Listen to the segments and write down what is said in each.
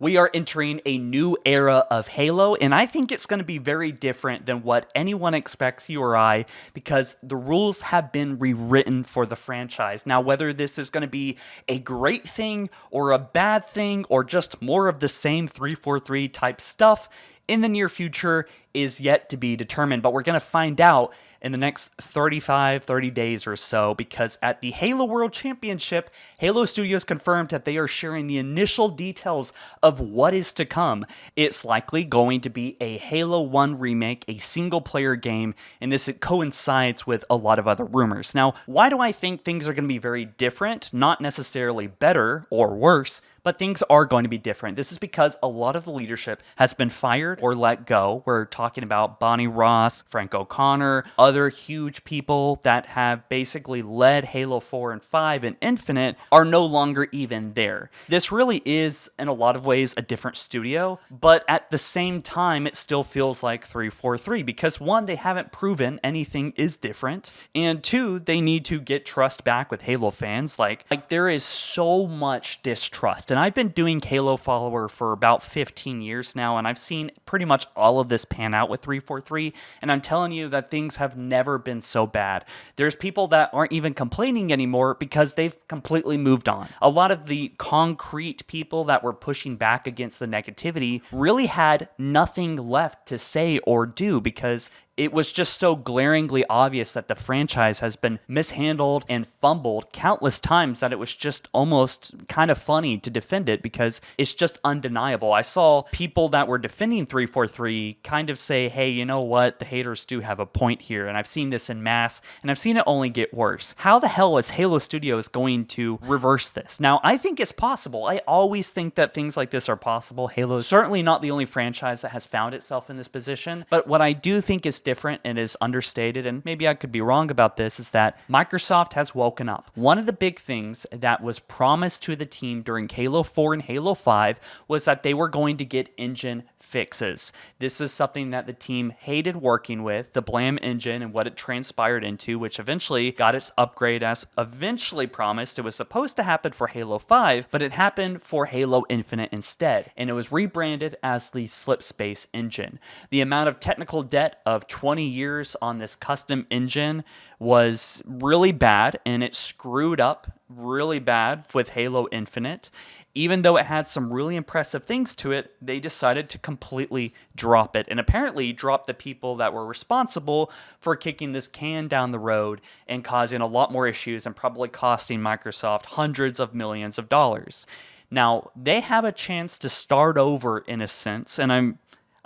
We are entering a new era of Halo, and I think it's going to be very different than what anyone expects, you or I, because the rules have been rewritten for the franchise. Now, whether this is going to be a great thing or a bad thing or just more of the same 343 type stuff in the near future is yet to be determined, but we're going to find out in the next 30 days or so, because at the Halo World Championship, Halo Studios confirmed that they are sharing the initial details of what is to come. It's likely going to be a Halo 1 remake, a single-player game, and this coincides with a lot of other rumors. Now, why do I think things are going to be very different? Not necessarily better or worse, but things are going to be different. This is because a lot of the leadership has been fired or let go. We're talking about Bonnie Ross, Frank O'Connor, other huge people that have basically led Halo 4 and 5 and Infinite are no longer even there. This really is, in a lot of ways, a different studio, but at the same time, it still feels like 343 because one, they haven't proven anything is different, and two, they need to get trust back with Halo fans. Like there is so much distrust. And I've been doing HaloFollower for about 15 years now, and I've seen pretty much all of this pan out with 343, and I'm telling you that things have never been so bad. There's people that aren't even complaining anymore because they've completely moved on. A lot of the concrete people that were pushing back against the negativity really had nothing left to say or do because it was just so glaringly obvious that the franchise has been mishandled and fumbled countless times that it was just almost kind of funny to defend it because it's just undeniable. I saw people that were defending 343 kind of say, hey, you know what? The haters do have a point here. And I've seen this in mass, and I've seen it only get worse. How the hell is Halo Studios going to reverse this? Now, I think it's possible. I always think that things like this are possible. Halo is certainly not the only franchise that has found itself in this position. But what I do think is different and is understated, and maybe I could be wrong about this, is that Microsoft has woken up. One of the big things that was promised to the team during Halo 4 and Halo 5 was that they were going to get engine fixes. This is something that the team hated working with, the Blam engine and what it transpired into, which eventually got its upgrade as eventually promised. It was supposed to happen for Halo 5, but it happened for Halo Infinite instead, and it was rebranded as the Slipspace engine. The amount of technical debt of 20 years on this custom engine was really bad, and it screwed up really bad with Halo Infinite. Even though it had some really impressive things to it, they decided to completely drop it and apparently drop the people that were responsible for kicking this can down the road and causing a lot more issues and probably costing Microsoft hundreds of millions of dollars. Now, they have a chance to start over in a sense, and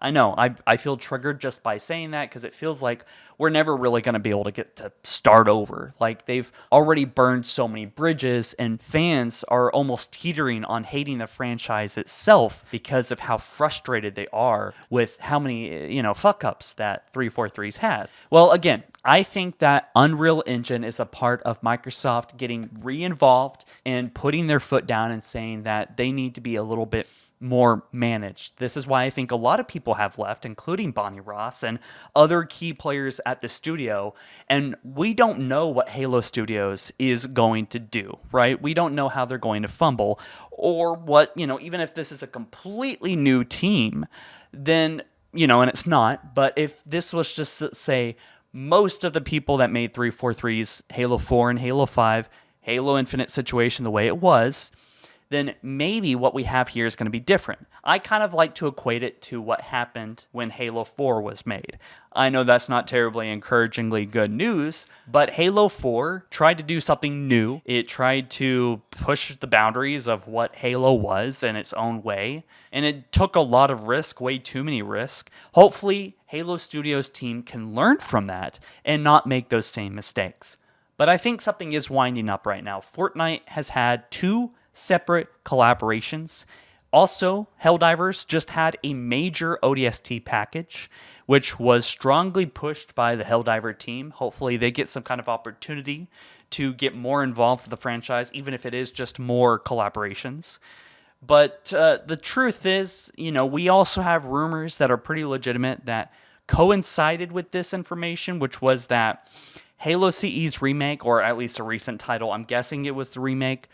I feel triggered just by saying that because it feels like we're never really going to be able to get to start over. Like they've already burned so many bridges and fans are almost teetering on hating the franchise itself because of how frustrated they are with how many, fuck ups that 343's had. Well, again, I think that Unreal Engine is a part of Microsoft getting re-involved and putting their foot down and saying that they need to be a little bit more managed. This is why I think a lot of people have left, including Bonnie Ross and other key players at the studio. And we don't know what Halo Studios is going to do, right? We don't know how they're going to fumble or what, even if this is a completely new team, then, and it's not, but if this was just, let's say, most of the people that made 343's Halo 4 and Halo 5, Halo Infinite situation the way it was, then maybe what we have here is going to be different. I kind of like to equate it to what happened when Halo 4 was made. I know that's not terribly encouragingly good news, but Halo 4 tried to do something new. It tried to push the boundaries of what Halo was in its own way, and it took a lot of risk, way too many risks. Hopefully, Halo Studios team can learn from that and not make those same mistakes. But I think something is winding up right now. Fortnite has had 2 separate collaborations. Also, Helldivers just had a major ODST package, which was strongly pushed by the Helldiver team. Hopefully they get some kind of opportunity to get more involved with the franchise, even if it is just more collaborations. But the truth is, we also have rumors that are pretty legitimate that coincided with this information, which was that Halo CE's remake, or at least a recent title, I'm guessing it was the remake,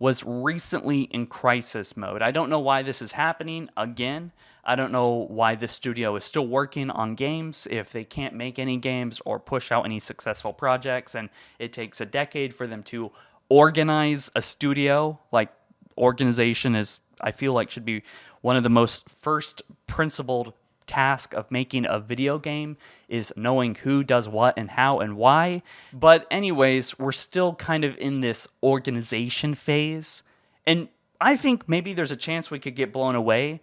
was recently in crisis mode. I don't know why this is happening again. I don't know why this studio is still working on games if they can't make any games or push out any successful projects, and it takes a decade for them to organize a studio. Like, organization is, I feel like, should be one of the most first principled task of making a video game, is knowing who does what and how and why. But anyways, we're still kind of in this organization phase, and I think maybe there's a chance we could get blown away.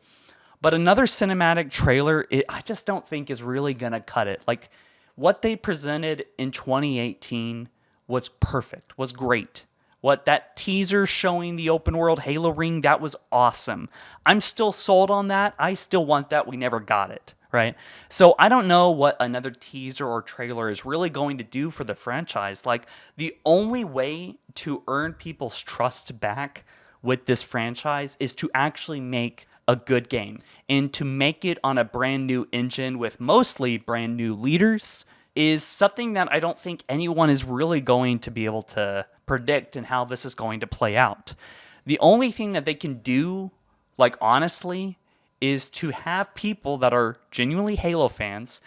But another cinematic trailer, I just don't think is really gonna cut it. Like, what they presented in 2018 was perfect, was great. What that teaser showing the open world Halo ring, that was awesome. I'm still sold on that. I still want that. We never got it, right? So I don't know what another teaser or trailer is really going to do for the franchise. Like, the only way to earn people's trust back with this franchise is to actually make a good game, and to make it on a brand new engine with mostly brand new leaders is something that I don't think anyone is really going to be able to predict and how this is going to play out. The only thing that they can do, like, honestly, is to have people that are genuinely Halo fans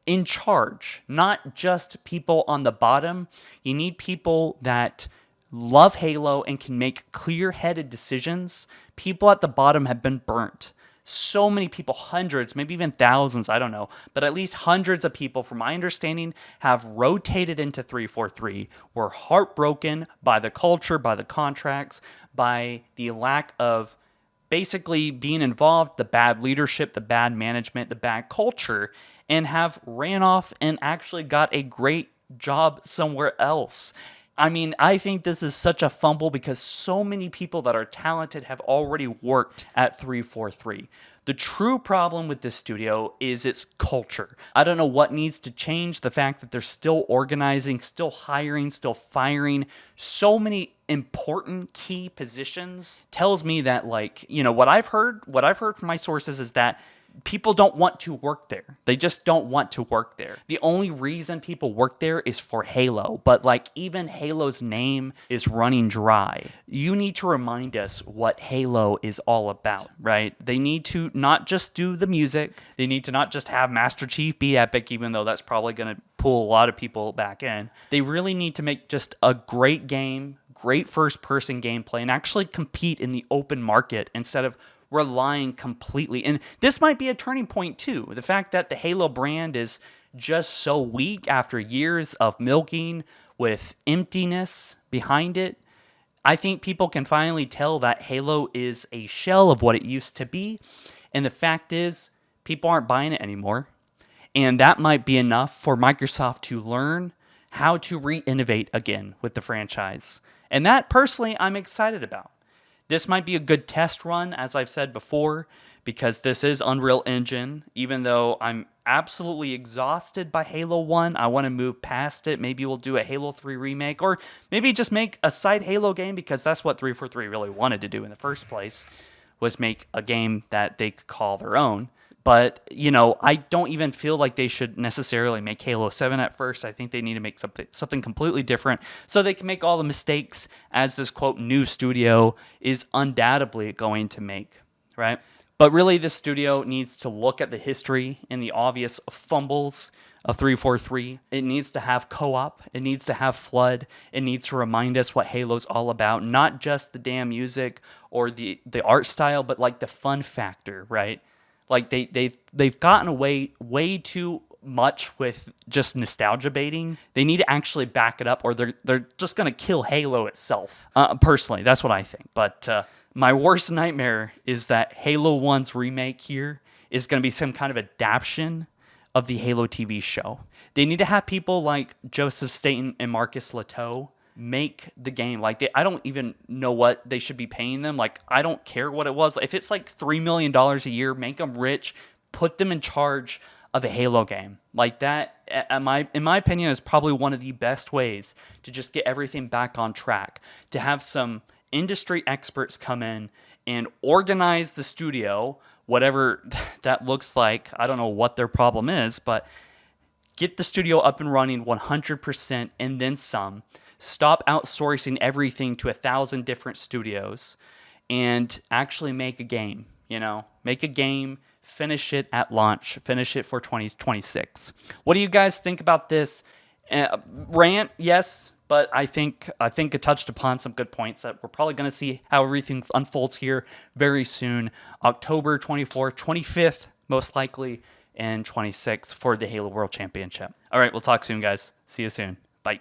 in charge, not just people on the bottom. You need people that love Halo and can make clear-headed decisions. People at the bottom have been burnt. So many people, hundreds, maybe even thousands, I don't know, but at least hundreds of people, from my understanding, have rotated into 343, were heartbroken by the culture, by the contracts, by the lack of basically being involved, the bad leadership, the bad management, the bad culture, and have ran off and actually got a great job somewhere else. I mean, I think this is such a fumble because so many people that are talented have already worked at 343. The true problem with this studio is its culture. I don't know what needs to change. The fact that they're still organizing, still hiring, still firing so many important key positions tells me that, like, you know, what I've heard from my sources is that people don't want to work there. They just don't want to work there. The only reason people work there is for Halo, but, like, even Halo's name is running dry. You need to remind us what Halo is all about, right? They need to not just do the music. They need to not just have Master Chief be epic, even though that's probably going to pull a lot of people back in. They really need to make just a great game, great first-person gameplay, and actually compete in the open market instead of relying completely. And this might be a turning point too. The fact that the Halo brand is just so weak after years of milking with emptiness behind it. I think people can finally tell that Halo is a shell of what it used to be. And the fact is, people aren't buying it anymore. And that might be enough for Microsoft to learn how to re-innovate again with the franchise. And that, personally, I'm excited about. This might be a good test run, as I've said before, because this is Unreal Engine. Even though I'm absolutely exhausted by Halo 1, I want to move past it. Maybe we'll do a Halo 3 remake, or maybe just make a side Halo game, because that's what 343 really wanted to do in the first place, was make a game that they could call their own. But, you know, I don't even feel like they should necessarily make Halo 7 at first. I think they need to make something completely different so they can make all the mistakes as this, quote, new studio is undoubtedly going to make, right? But really, this studio needs to look at the history and the obvious fumbles of 343. It needs to have co-op. It needs to have Flood. It needs to remind us what Halo's all about. Not just the damn music or the art style, but, like, the fun factor, right? Like, they've gotten away way too much with just nostalgia baiting. They need to actually back it up, or they're just going to kill Halo itself. Personally, that's what I think. But my worst nightmare is that Halo 1's remake here is going to be some kind of adaptation of the Halo TV show. They need to have people like Joseph Staten and Marcus Leto make the game. Like, I don't even know what they should be paying them. Like, I don't care what it was. If it's like $3 million a year, make them rich, put them in charge of a Halo game. Like, that, in my opinion, is probably one of the best ways to just get everything back on track. To have some industry experts come in and organize the studio, whatever that looks like. I don't know what their problem is, but get the studio up and running 100% and then some. stop outsourcing everything to 1,000 different studios and actually make a game, make a game, finish it at launch, finish it for 2026. What do you guys think about this? Rant, yes, but I think it touched upon some good points that we're probably going to see how everything unfolds here very soon. October 24th, 25th, most likely, and 26th for the Halo World Championship. All right, we'll talk soon, guys. See you soon. Bye.